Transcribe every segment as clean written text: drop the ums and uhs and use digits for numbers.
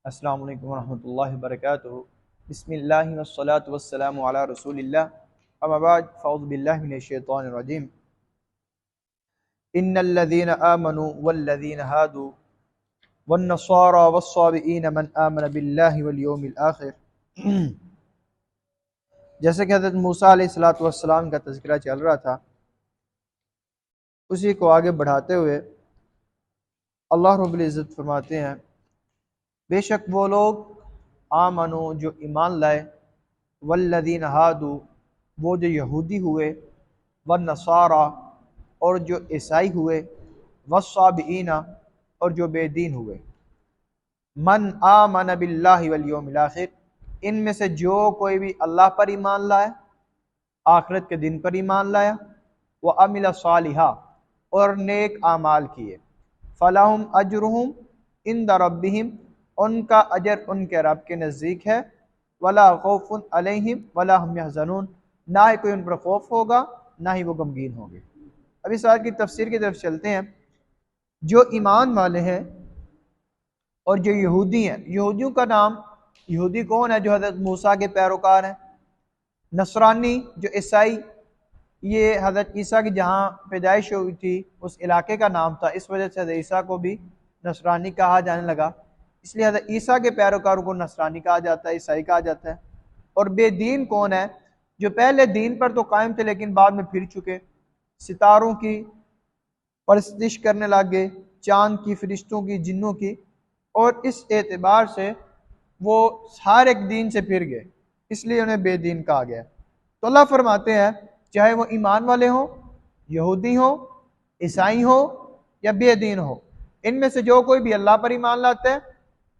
अस्सलामु अलैकुम वरहमतुल्लाहि वबरकातुहू। बिस्मिल्लाहि वस्सलातु वस्सलामु अला रसूलिल्लाह। अम्मा बाद फ़अऊज़ु बिल्लाहि मिनश शैतानिर रजीम। इन्नल्लज़ीना आमनू वल्लज़ीना हादू वन्नसारा वस्साबिईन मन आमन बिल्लाहि वल यौमिल आखिर। जैसे कि हज़रत मूसा अलैहिस्सलातु वस्सलाम का तज़किरा चल रहा था, उसी को आगे बढ़ाते हुए अल्लाह रब्बुल इज़्ज़त फरमाते हैं, बेशक वो लोग आमनु जो ईमान लाए, वल्लज़ीन हादू वो जो यहूदी हुए, वन नसारा और जो ईसाई हुए, वस्साबिईना और जो बेदीन हुए। मन आमन बिल्लाहि वल यौमिल आखिर, इनमें से जो कोई भी अल्लाह पर ईमान लाया, आखिरत के दिन पर ईमान लाया, व अमिल सालिहा और नेक आमाल किए, फलाहुम अजरुहुम इंद रब्बिहिम, उनका अजर उनके रब के नज़दीक है, वला खौफुन अलैहिम वला हम यहज़नून, ना ही कोई उन पर खौफ होगा ना ही वो गमगीन होंगे। अब इस आयत की तफसीर की तरफ चलते हैं। जो ईमान वाले हैं और जो यहूदी हैं, यहूदियों का नाम, यहूदी कौन है? जो हज़रत मूसा के पैरोकार हैं। नसरानी जो ईसाई, ये हज़रत ईसा की जहाँ पैदाइश हुई थी उस इलाके का नाम था, इस वजह से हज़रत ईसा को भी नसरानी कहा जाने लगा, इसलिए हज़रत ईसा के पैरोकारों को नसरानी कहा जाता है, ईसाई कहा जाता है। और बेदीन कौन है? जो पहले दीन पर तो कायम थे लेकिन बाद में फिर चुके, सितारों की परस्तिश करने लग गए, चांद की, फरिश्तों की, जिन्नों की, और इस एतबार से वो हर एक दीन से फिर गए, इसलिए उन्हें बेदीन कहा गया। तो अल्लाह फरमाते हैं, चाहे वो ईमान वाले हों, यहूदी हों, ईसाई हो या बेदीन हो, इनमें से जो कोई भी अल्लाह पर ईमान लाता है,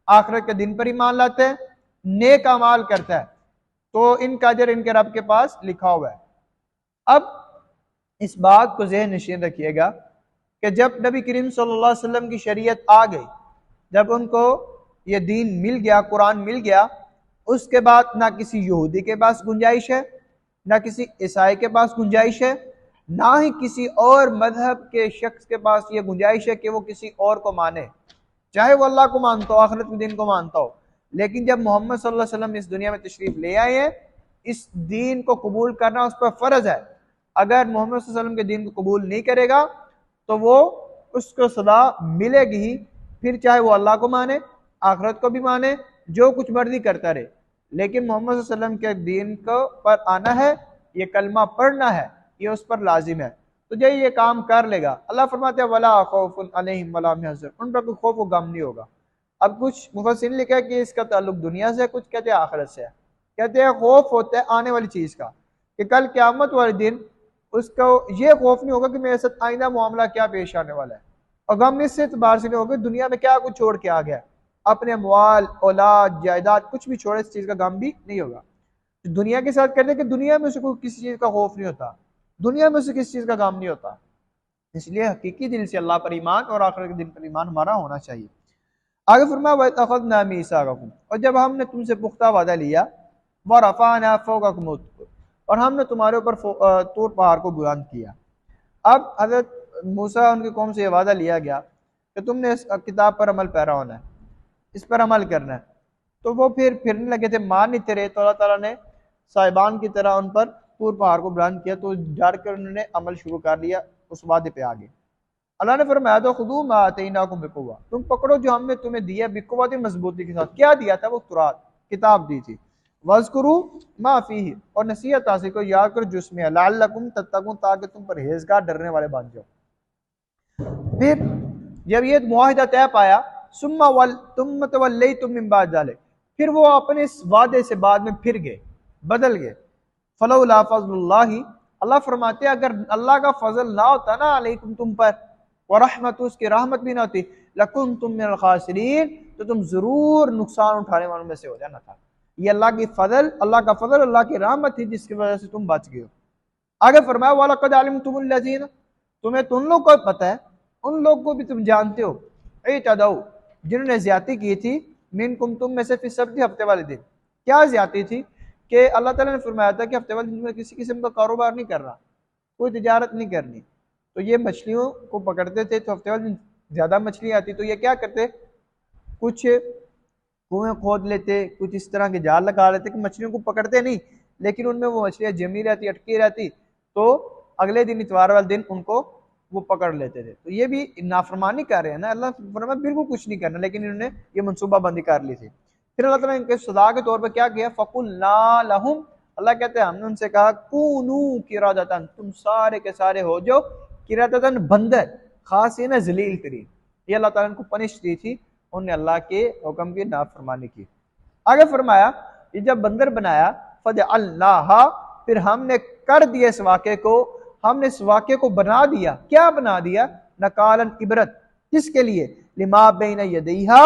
आखिरत के दिन पर ईमान लाता है, नेक अमाल करता है, तो इनका अजर इनके रब के पास लिखा हुआ है। अब इस बात को ज़हन नशीन रखिएगा कि जब नबी करीम सल्लल्लाहु अलैहि वसल्लम की शरीयत आ गई, जब उनको ये दीन मिल गया, कुरान मिल गया, उसके बाद ना किसी यहूदी के पास गुंजाइश है, ना किसी ईसाई के पास गुंजाइश है, ना ही किसी और मजहब के शख्स के पास ये गुंजाइश है कि वो किसी और को माने, चाहे वो अल्लाह को मानता हो, आखिरत के दिन को मानता हो। लेकिन जब मोहम्मद सल्लल्लाहु अलैहि वसल्लम इस दुनिया में तशरीफ ले आए हैं, इस दीन को कबूल करना उस पर फर्ज है। अगर मोहम्मद सल्लल्लाहु अलैहि वसल्लम के दीन को कबूल नहीं करेगा तो वो उसको सदा मिलेगी ही, फिर चाहे वो अल्लाह को माने, आखिरत को भी माने, जो कुछ मर्जी करता रहे, लेकिन मोहम्मद सल्लल्लाहु अलैहि वसल्लम के दीन को पर आना है, ये कलमा पढ़ना है, ये उस पर लाजिम है। तो जो ये काम कर लेगा, अल्लाह फरमाते हैं वला खौफुन अलैहिम वला हम यहज़नून, उन पर कोई खौफ व गम नहीं होगा। अब कुछ मुफस्सिरीन लिखा है कि इसका ताल्लुक दुनिया से है, कुछ कहते हैं आखिरत से है। कहते हैं खौफ होता है आने वाली चीज का, कि कल क़यामत वाले दिन उसको ये खौफ नहीं होगा कि मेरे साथ आइंदा मामला क्या पेश आने वाला है, और गम इस एतबार से नहीं होगा दुनिया में क्या कुछ छोड़ के आ गया, अपने अमवाल, औलाद, जायदाद कुछ भी छोड़े, इस चीज का गम भी नहीं होगा। तो दुनिया के साथ कहते हैं कि दुनिया में उसे किसी चीज का खौफ नहीं होता, दुनिया में उसे किसी चीज का गम नहीं होता। इसलिए हकीकी दिल से अल्लाह पर ईमान और आखिरत के दिन पर ईमान हमारा होना चाहिए। आगे फरमाया वतअख़ज़ना मीसाक़कुम, और जब हमने तुमसे पुख्ता वादा लिया, व रफ़अना फ़ौक़कुम तुर, और हमने तुम्हारे ऊपर तूर पहाड़ को बुलंद किया। अब हज़रत मूसा उनकी कौम से ये वादा लिया गया कि तुमने इस किताब पर अमल पैरा होना है, इस पर अमल करना है। तो वो फिर फिरने लगे थे, मान नहीं थे, तो अल्लाह ताला ने साहिबान की तरह उन पर तूर पहाड़ को बुलंद किया, तो डर कर उन्होंने अमल शुरू कर लिया उस वादे पे आगे। अल्लाह ने फरमाया तो खुदू मा आतैनाकुम बिक़ुव्वा, तुम पकड़ो जो हमने तुम्हें दिया, बिक़ुव्वत मजबूती के साथ। क्या दिया था? वो तुरात, किताब दी थी। वज़कुरू मा फीही, और नसीहत हासिल को याद करो जिसमें है, लअल्लकुम तत्तकून, ताकि तुम परहेजगार, डरने वाले बन जाओ। फिर जब ये मुआहिदा तय पाया, तुम तवल्लैतुम मिन बाद ज़ालिक, फिर वो अपने इस वादे से बाद में फिर गए, बदल गए। फलौला फज़लुल्लाहि, अल्लाह फरमाते अगर अल्लाह का फजल ना होता ना अलैकुम, तुम पर, व रहमत, उसकी रहमत भी ना होती, लकुंतुम मिनल खासिरीन, तो तुम जरूर नुकसान उठाने वालों में से हो जाना था। ये अल्लाह की फजल, अल्लाह का फजल, अल्लाह की रहमत थी जिसकी वजह से तुम बच गए हो। आगे फरमाया वलक़द अलिमतुमुल लज़ीना, तुम्हें तो उन लोग को पता है, उन लोग को भी तुम जानते हो, इतदौ, जिन्होंने ज्यादती की थी, मिनकुम, तुम में से, फिर सब्ती, हफ्ते वाले दिन। क्या ज्यादती थी? कि अल्लाह ताला ने फरमाया था कि हफ्ते वाले दिन में किसी किस्म का कारोबार नहीं करना, कोई तिजारत नहीं करनी। तो ये मछलियों को पकड़ते थे, तो हफ्ते वाले दिन ज्यादा मछली आती, तो ये क्या करते, कुछ कुएं खोद लेते, कुछ इस तरह के जाल लगा लेते कि मछलियों को पकड़ते नहीं, लेकिन उनमें वो मछलियां जमी रहती, अटकी रहती, तो अगले दिन, इतवार वाले दिन उनको वो पकड़ लेते थे। तो ये भी नाफरमानी कर रहे हैं ना, अल्लाह फरमाया बिल्कुल कुछ नहीं करना, लेकिन इन्होंने ये मनसूबाबंदी कर ली थी। फिर अल्लाह ताला ने इनके सजा के तौर पर क्या किया, फकुल्ना लहुम, अल्लाह कहते हैं हमने उनसे कहा कूनू किरादतन, तुम सारे के सारे हो जो किरादतन बंदर, खास ये ना जलील तरीन। ये अल्लाह ताला ने उनको पनिश दी थी, उन्होंने अल्लाह के हुक्म की नाफरमानी की। आगे फरमाया ये जब बंदर बनाया फज अल्लाह, फिर हमने कर दिया इस वाक़े को, हमने इस वाक़े को बना दिया, क्या बना दिया, नकालन इबरत, किसके लिए, लिमा बैन यदैहा,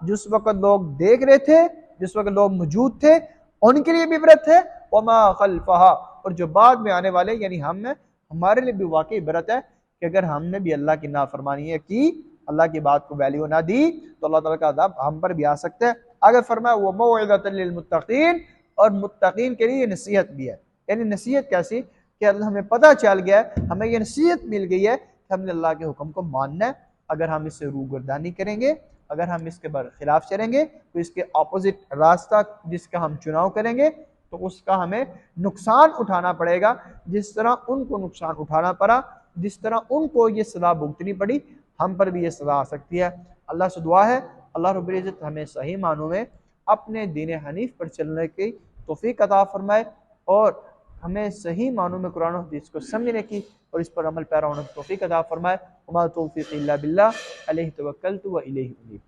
जिस वक्त लोग देख रहे थे, जिस वक्त लोग मौजूद थे उनके लिए भी इबरत है, वमा खल्फहा, और जो बाद में आने वाले यानी हम हमारे लिए भी वाकई इबरत है कि अगर हमने भी अल्लाह की नाफरमानी की, अल्लाह की बात को वैल्यू ना दी, तो अल्लाह ताला का अज़ाब हम पर भी आ सकता है। आगे फरमाया वो मौइज़तन लिल मुत्तकीन, और मुत्तकीन के लिए नसीहत भी है। यानी नसीहत कैसी कि अल्लाह हमें पता चल गया है, हमें ये नसीहत मिल गई है कि हमने अल्लाह के हुक्म को मानना है। अगर हम इससे रूगर्दानी करेंगे, अगर हम इसके खिलाफ चलेंगे, तो इसके अपोजिट रास्ता जिसका हम चुनाव करेंगे तो उसका हमें नुकसान उठाना पड़ेगा। जिस तरह उनको नुकसान उठाना पड़ा, जिस तरह उनको ये सज़ा भुगतनी पड़ी, हम पर भी ये सज़ा आ सकती है। अल्लाह से दुआ है अल्लाह रब्बुल इज़्ज़त हमें सही मानों में अपने दीन हनीफ पर चलने की तौफीक अता फरमाए, और हमें सही मानों में कुरान और हदीस को समझने की और इस पर अमल पैरा होने की तौफीक अता फरमाए। वमा तौफीक़ी इल्ला बिल्लाह, अलैहि तवक्कलतु व इलैहि उनीब।